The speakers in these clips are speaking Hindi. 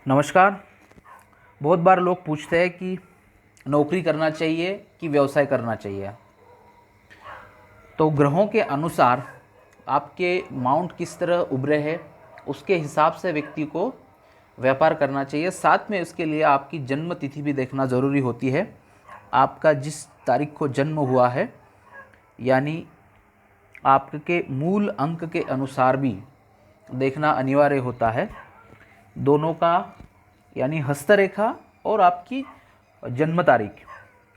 नमस्कार। बहुत बार लोग पूछते हैं कि नौकरी करना चाहिए कि व्यवसाय करना चाहिए। तो ग्रहों के अनुसार आपके माउंट किस तरह उभरे हैं उसके हिसाब से व्यक्ति को व्यापार करना चाहिए। साथ में उसके लिए आपकी जन्म तिथि भी देखना ज़रूरी होती है। आपका जिस तारीख को जन्म हुआ है यानी आपके मूल अंक के अनुसार भी देखना अनिवार्य होता है। दोनों का यानी हस्तरेखा और आपकी जन्म तारीख,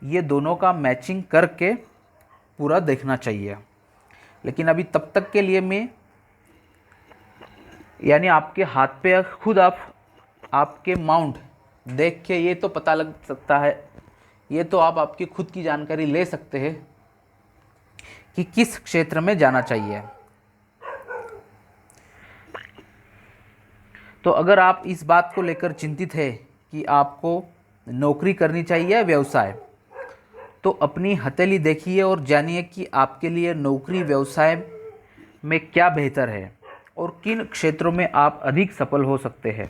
ये दोनों का मैचिंग करके पूरा देखना चाहिए। लेकिन अभी तब तक के लिए मैं यानी आपके हाथ पे खुद आप आपके माउंट देख के ये तो पता लग सकता है, ये तो आप आपकी खुद की जानकारी ले सकते हैं कि किस क्षेत्र में जाना चाहिए। तो अगर आप इस बात को लेकर चिंतित है कि आपको नौकरी करनी चाहिए या व्यवसाय, तो अपनी हथेली देखिए और जानिए कि आपके लिए नौकरी व्यवसाय में क्या बेहतर है और किन क्षेत्रों में आप अधिक सफल हो सकते हैं।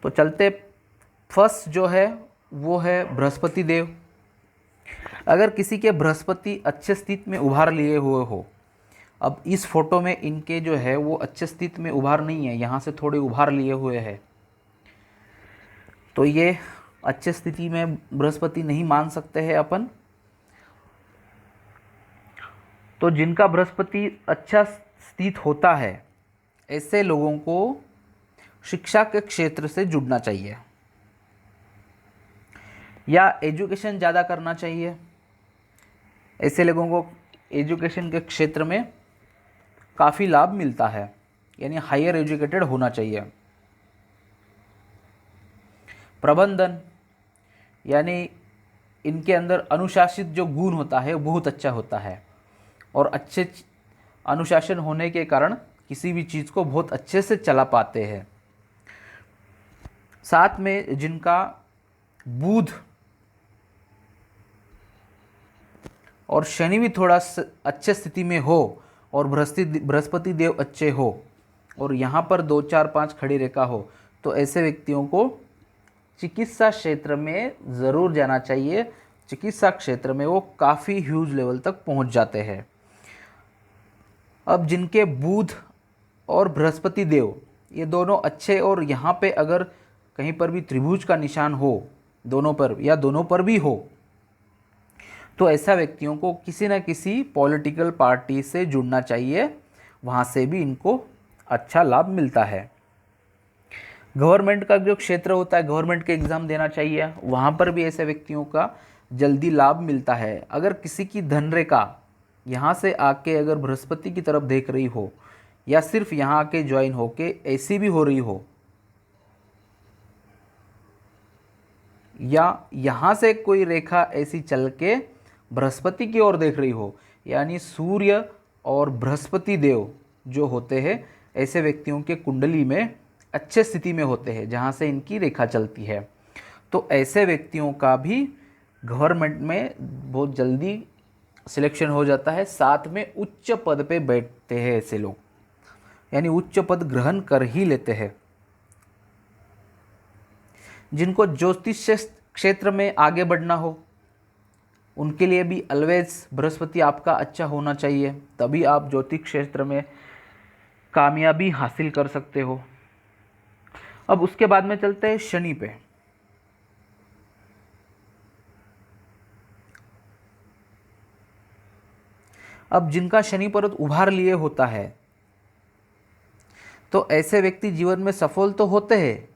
तो चलते फर्स्ट जो है वो है बृहस्पति देव। अगर किसी के बृहस्पति अच्छे स्थिति में उभार लिए हुए हो, अब इस फोटो में इनके जो है वो अच्छे स्थिति में उभार नहीं है, यहाँ से थोड़े उभार लिए हुए हैं, तो ये अच्छे स्थिति में बृहस्पति नहीं मान सकते हैं अपन। तो जिनका बृहस्पति अच्छा स्थित होता है ऐसे लोगों को शिक्षा के क्षेत्र से जुड़ना चाहिए या एजुकेशन ज़्यादा करना चाहिए। ऐसे लोगों को एजुकेशन के क्षेत्र में काफ़ी लाभ मिलता है, यानी हायर एजुकेटेड होना चाहिए। प्रबंधन यानी इनके अंदर अनुशासित जो गुण होता है वो बहुत अच्छा होता है और अच्छे अनुशासन होने के कारण किसी भी चीज़ को बहुत अच्छे से चला पाते हैं। साथ में जिनका बुध और शनि भी थोड़ा अच्छे स्थिति में हो और बृहस्पति देव अच्छे हो और यहाँ पर 2 4 5 खड़ी रेखा हो, तो ऐसे व्यक्तियों को चिकित्सा क्षेत्र में ज़रूर जाना चाहिए। चिकित्सा क्षेत्र में वो काफ़ी ह्यूज लेवल तक पहुँच जाते हैं। अब जिनके बुध और बृहस्पति देव ये दोनों अच्छे और यहाँ पे अगर कहीं पर भी त्रिभुज का निशान हो दोनों पर या दोनों पर भी हो, तो ऐसा व्यक्तियों को किसी न किसी पॉलिटिकल पार्टी से जुड़ना चाहिए, वहाँ से भी इनको अच्छा लाभ मिलता है। गवर्नमेंट का जो क्षेत्र होता है, गवर्नमेंट के एग्ज़ाम देना चाहिए, वहाँ पर भी ऐसे व्यक्तियों का जल्दी लाभ मिलता है। अगर किसी की धन रेखा यहाँ से आके अगर बृहस्पति की तरफ देख रही हो या सिर्फ यहाँ आके ज्वाइन हो के ऐसी भी हो रही हो या यहाँ से कोई रेखा ऐसी चल के बृहस्पति की ओर देख रही हो, यानी सूर्य और बृहस्पति देव जो होते हैं ऐसे व्यक्तियों के कुंडली में अच्छे स्थिति में होते हैं जहाँ से इनकी रेखा चलती है, तो ऐसे व्यक्तियों का भी गवर्नमेंट में बहुत जल्दी सिलेक्शन हो जाता है। साथ में उच्च पद पे बैठते हैं ऐसे लोग, यानी उच्च पद ग्रहण कर ही लेते हैं। जिनको ज्योतिष क्षेत्र में आगे बढ़ना हो उनके लिए भी ऑलवेज बृहस्पति आपका अच्छा होना चाहिए, तभी आप ज्योतिष क्षेत्र में कामयाबी हासिल कर सकते हो। अब उसके बाद में चलते हैं शनि पे। अब जिनका शनि पर्वत उभार लिए होता है तो ऐसे व्यक्ति जीवन में सफल तो होते हैं,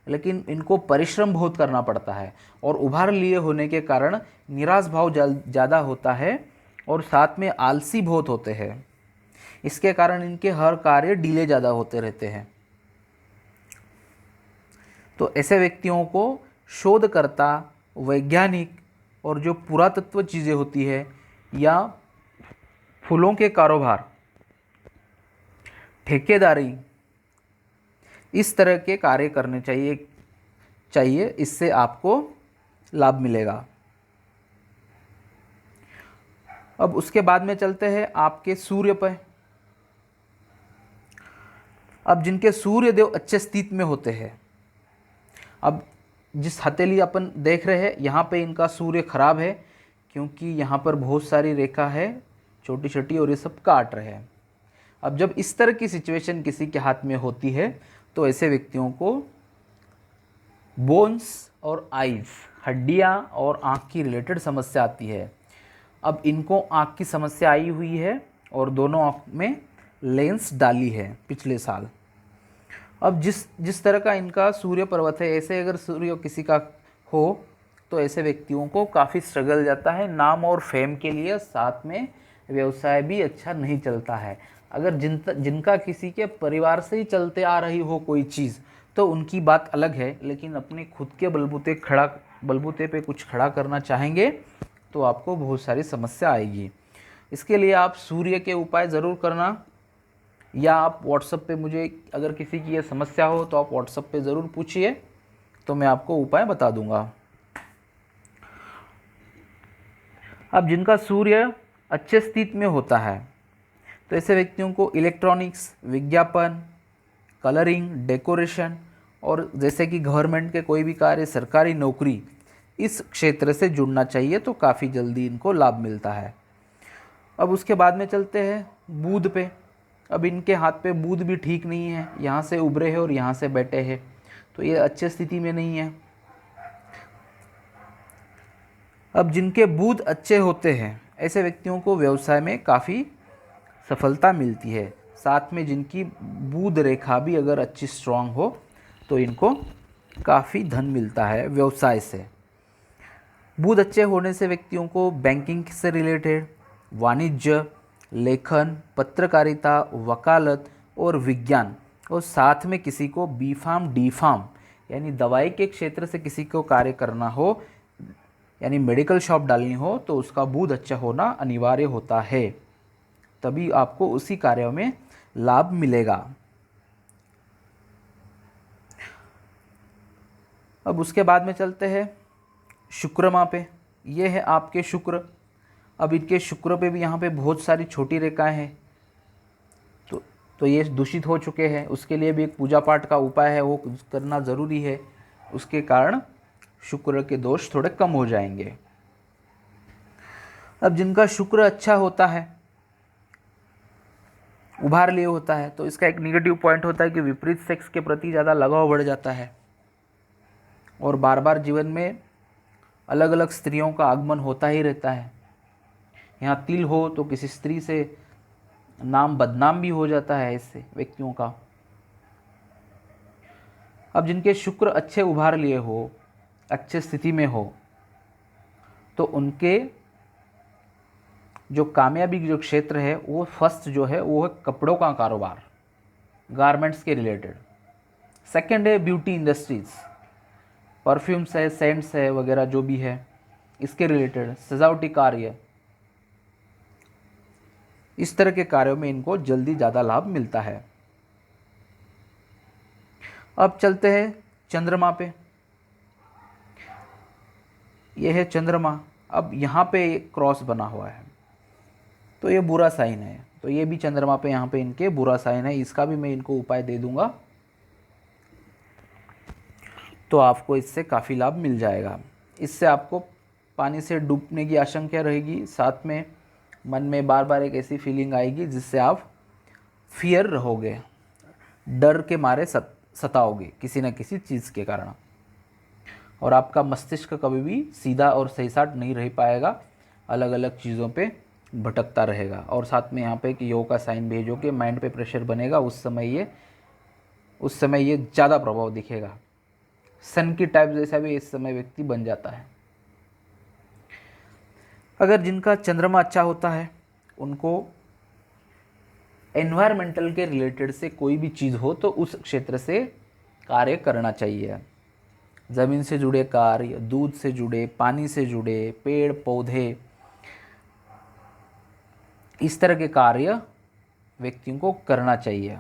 लेकिन इनको परिश्रम बहुत करना पड़ता है और उभार लिए होने के कारण निराश भाव ज़्यादा होता है और साथ में आलसी बहुत होते हैं। इसके कारण इनके हर कार्य डिले ज़्यादा होते रहते हैं। तो ऐसे व्यक्तियों को शोधकर्ता, वैज्ञानिक और जो पुरातत्व चीज़ें होती है या फूलों के कारोबार, ठेकेदारी, इस तरह के कार्य करने चाहिए, इससे आपको लाभ मिलेगा। अब उसके बाद में चलते हैं आपके सूर्य पर। अब जिनके सूर्य देव अच्छे स्थिति में होते हैं, अब जिस हथेली अपन देख रहे हैं यहाँ पे इनका सूर्य खराब है, क्योंकि यहाँ पर बहुत सारी रेखा है छोटी छोटी और ये सब काट रहे हैं। अब जब इस तरह की सिचुएशन किसी के हाथ में होती है तो ऐसे व्यक्तियों को बोन्स और आईज, हड्डियाँ और आँख की रिलेटेड समस्या आती है। अब इनको आँख की समस्या आई हुई है और दोनों आँख में लेंस डाली है पिछले साल। अब जिस तरह का इनका सूर्य पर्वत है, ऐसे अगर सूर्य किसी का हो तो ऐसे व्यक्तियों को काफ़ी स्ट्रगल जाता है नाम और फेम के लिए, साथ में व्यवसाय भी अच्छा नहीं चलता है। अगर जिनका किसी के परिवार से ही चलते आ रही हो कोई चीज़ तो उनकी बात अलग है, लेकिन अपने खुद के बलबूते पे कुछ खड़ा करना चाहेंगे तो आपको बहुत सारी समस्या आएगी। इसके लिए आप सूर्य के उपाय ज़रूर करना, या आप व्हाट्सएप पे मुझे अगर किसी की ये समस्या हो तो आप व्हाट्सएप पे ज़रूर पूछिए, तो मैं आपको उपाय बता दूंगा। अब जिनका सूर्य अच्छे स्थिति में होता है तो ऐसे व्यक्तियों को इलेक्ट्रॉनिक्स, विज्ञापन, कलरिंग, डेकोरेशन और जैसे कि गवर्नमेंट के कोई भी कार्य, सरकारी नौकरी, इस क्षेत्र से जुड़ना चाहिए तो काफ़ी जल्दी इनको लाभ मिलता है। अब उसके बाद में चलते हैं बुध पे। अब इनके हाथ पे बुध भी ठीक नहीं है, यहाँ से उभरे हैं और यहाँ से बैठे हैं, तो ये अच्छे स्थिति में नहीं है। अब जिनके बुध अच्छे होते हैं ऐसे व्यक्तियों को व्यवसाय में काफ़ी सफलता मिलती है। साथ में जिनकी बुध रेखा भी अगर अच्छी स्ट्रांग हो तो इनको काफ़ी धन मिलता है व्यवसाय से। बुध अच्छे होने से व्यक्तियों को बैंकिंग से रिलेटेड, वाणिज्य, लेखन, पत्रकारिता, वकालत और विज्ञान, और साथ में किसी को बी फार्म, डी फार्म यानी दवाई के क्षेत्र से किसी को कार्य करना हो, यानी मेडिकल शॉप डालनी हो, तो उसका बुध अच्छा होना अनिवार्य होता है, तभी आपको उसी कार्य में लाभ मिलेगा। अब उसके बाद में चलते हैं शुक्रमा पे। ये है आपके शुक्र। अब इनके शुक्र पे भी यहाँ पे बहुत सारी छोटी रेखाएं हैं, तो ये दूषित हो चुके हैं। उसके लिए भी एक पूजा पाठ का उपाय है, वो करना ज़रूरी है, उसके कारण शुक्र के दोष थोड़े कम हो जाएंगे। अब जिनका शुक्र अच्छा होता है, उभार लिए होता है, तो इसका एक निगेटिव पॉइंट होता है कि विपरीत सेक्स के प्रति ज़्यादा लगाव बढ़ जाता है और बार बार जीवन में अलग अलग स्त्रियों का आगमन होता ही रहता है। यहाँ तिल हो तो किसी स्त्री से नाम बदनाम भी हो जाता है ऐसे व्यक्तियों का। अब जिनके शुक्र अच्छे उभार लिए हो, अच्छे स्थिति में हो, तो उनके जो कामयाबी जो क्षेत्र है वो फर्स्ट जो है वो है कपड़ों का कारोबार, गारमेंट्स के रिलेटेड। सेकंड है ब्यूटी इंडस्ट्रीज, परफ्यूम्स है, सेंट्स है वगैरह जो भी है, इसके रिलेटेड सजावटी कार्य, इस तरह के कार्यों में इनको जल्दी ज़्यादा लाभ मिलता है। अब चलते हैं चंद्रमा पे। यह है चंद्रमा। अब यहाँ पे एक क्रॉस बना हुआ है तो ये बुरा साइन है, तो ये भी चंद्रमा पे यहाँ पे इनके बुरा साइन है, इसका भी मैं इनको उपाय दे दूंगा, तो आपको इससे काफ़ी लाभ मिल जाएगा। इससे आपको पानी से डूबने की आशंका रहेगी, साथ में मन में बार बार एक ऐसी फीलिंग आएगी जिससे आप फियर रहोगे, डर के मारे सताओगे किसी न किसी चीज़ के कारण, और आपका मस्तिष्क कभी भी सीधा और सही साट नहीं रह पाएगा, अलग अलग चीज़ों पे भटकता रहेगा। और साथ में यहाँ पे एक योग का साइन भेजो कि माइंड पे प्रेशर बनेगा, उस समय ये ज़्यादा प्रभाव दिखेगा। सन की टाइप जैसा भी इस समय व्यक्ति बन जाता है। अगर जिनका चंद्रमा अच्छा होता है उनको एनवायरमेंटल के रिलेटेड से कोई भी चीज़ हो तो उस क्षेत्र से कार्य करना चाहिए। ज़मीन से जुड़े कार्य, दूध से जुड़े, पानी से जुड़े, पेड़ पौधे, इस तरह के कार्य व्यक्तियों को करना चाहिए।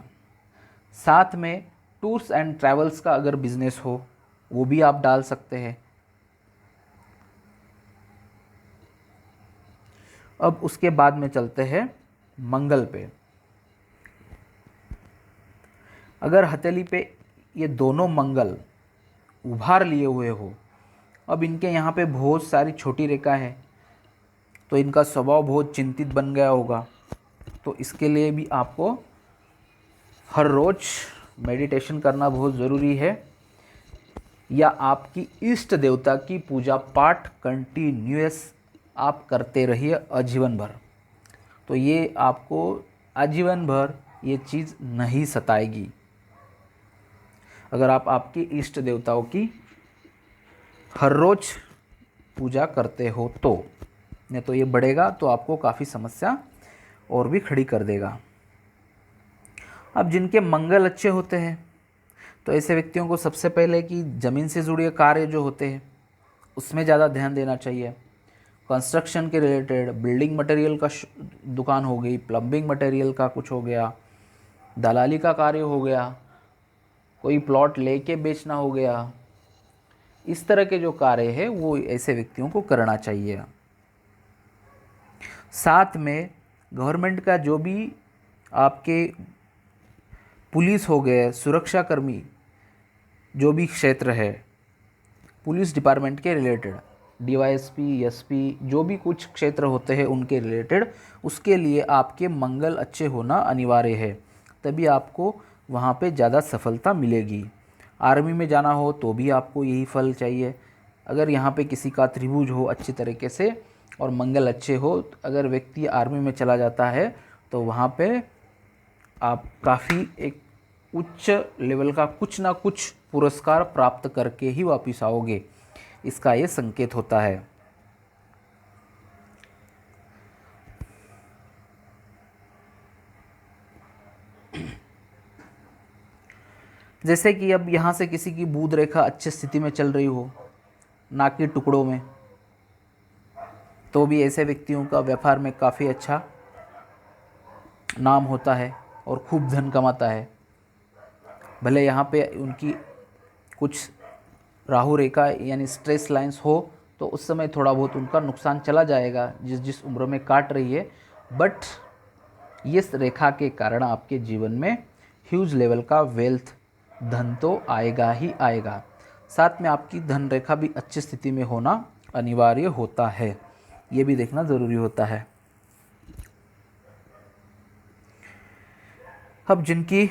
साथ में टूर्स एंड ट्रैवल्स का अगर बिजनेस हो वो भी आप डाल सकते हैं। अब उसके बाद में चलते हैं मंगल पे। अगर हथेली पे ये दोनों मंगल उभार लिए हुए हो, अब इनके यहाँ पे बहुत सारी छोटी रेखा है, तो इनका स्वभाव बहुत चिंतित बन गया होगा। तो इसके लिए भी आपको हर रोज़ मेडिटेशन करना बहुत ज़रूरी है, या आपकी इष्ट देवता की पूजा पाठ कंटिन्यूअस आप करते रहिए आजीवन भर। तो ये आपको आजीवन भर ये चीज़ नहीं सताएगी अगर आप आपकी इष्ट देवताओं की हर रोज़ पूजा करते हो तो। नहीं तो ये बढ़ेगा तो आपको काफ़ी समस्या और भी खड़ी कर देगा। अब जिनके मंगल अच्छे होते हैं तो ऐसे व्यक्तियों को सबसे पहले कि ज़मीन से जुड़े कार्य जो होते हैं उसमें ज़्यादा ध्यान देना चाहिए। कंस्ट्रक्शन के रिलेटेड, बिल्डिंग मटेरियल का दुकान हो गई, प्लम्बिंग मटेरियल का कुछ हो गया, दलाली का कार्य हो गया, कोई प्लॉट लेके बेचना हो गया, इस तरह के जो कार्य है वो ऐसे व्यक्तियों को करना चाहिए। साथ में गवर्नमेंट का जो भी आपके पुलिस हो गए, सुरक्षाकर्मी, जो भी क्षेत्र है पुलिस डिपार्टमेंट के रिलेटेड, डीवाईएसपी, एसपी, जो भी कुछ क्षेत्र होते हैं उनके रिलेटेड, उसके लिए आपके मंगल अच्छे होना अनिवार्य है, तभी आपको वहाँ पे ज़्यादा सफलता मिलेगी। आर्मी में जाना हो तो भी आपको यही फल चाहिए। अगर यहाँ पे किसी का त्रिभुज हो अच्छी तरीके से और मंगल अच्छे हो, अगर व्यक्ति आर्मी में चला जाता है तो वहाँ पे आप काफ़ी एक उच्च लेवल का कुछ ना कुछ पुरस्कार प्राप्त करके ही वापस आओगे, इसका ये संकेत होता है। जैसे कि अब यहाँ से किसी की बूध रेखा अच्छी स्थिति में चल रही हो, ना कि टुकड़ों में, तो भी ऐसे व्यक्तियों का व्यापार में काफ़ी अच्छा नाम होता है और खूब धन कमाता है। भले यहाँ पे उनकी कुछ राहु रेखा यानी स्ट्रेस लाइंस हो तो उस समय थोड़ा बहुत उनका नुकसान चला जाएगा जिस जिस उम्र में काट रही है, बट इस रेखा के कारण आपके जीवन में ह्यूज लेवल का वेल्थ, धन तो आएगा ही आएगा। साथ में आपकी धन रेखा भी अच्छी स्थिति में होना अनिवार्य होता है, ये भी देखना ज़रूरी होता है। अब जिनकी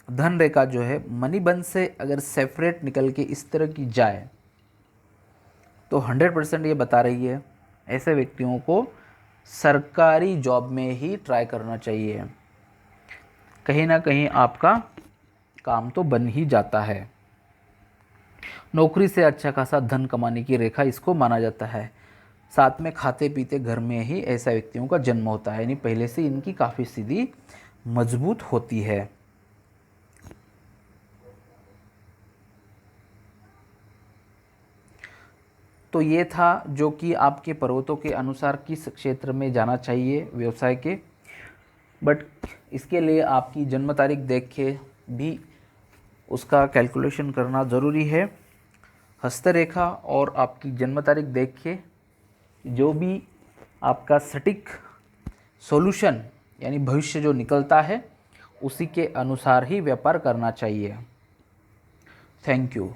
धन रेखा जो है मणिबंध से अगर सेपरेट निकल के इस तरह की जाए तो 100% ये बता रही है ऐसे व्यक्तियों को सरकारी जॉब में ही ट्राई करना चाहिए। कहीं ना कहीं आपका काम तो बन ही जाता है। नौकरी से अच्छा खासा धन कमाने की रेखा इसको माना जाता है। साथ में खाते पीते घर में ही ऐसे व्यक्तियों का जन्म होता है, यानी पहले से इनकी काफ़ी स्थिति मजबूत होती है। तो ये था जो कि आपके पर्वतों के अनुसार किस क्षेत्र में जाना चाहिए व्यवसाय के, बट इसके लिए आपकी जन्म तारीख देख के भी उसका कैलकुलेशन करना ज़रूरी है। हस्तरेखा और आपकी जन्म तारीख देख के जो भी आपका सटीक सॉल्यूशन यानी भविष्य जो निकलता है उसी के अनुसार ही व्यापार करना चाहिए। Thank you.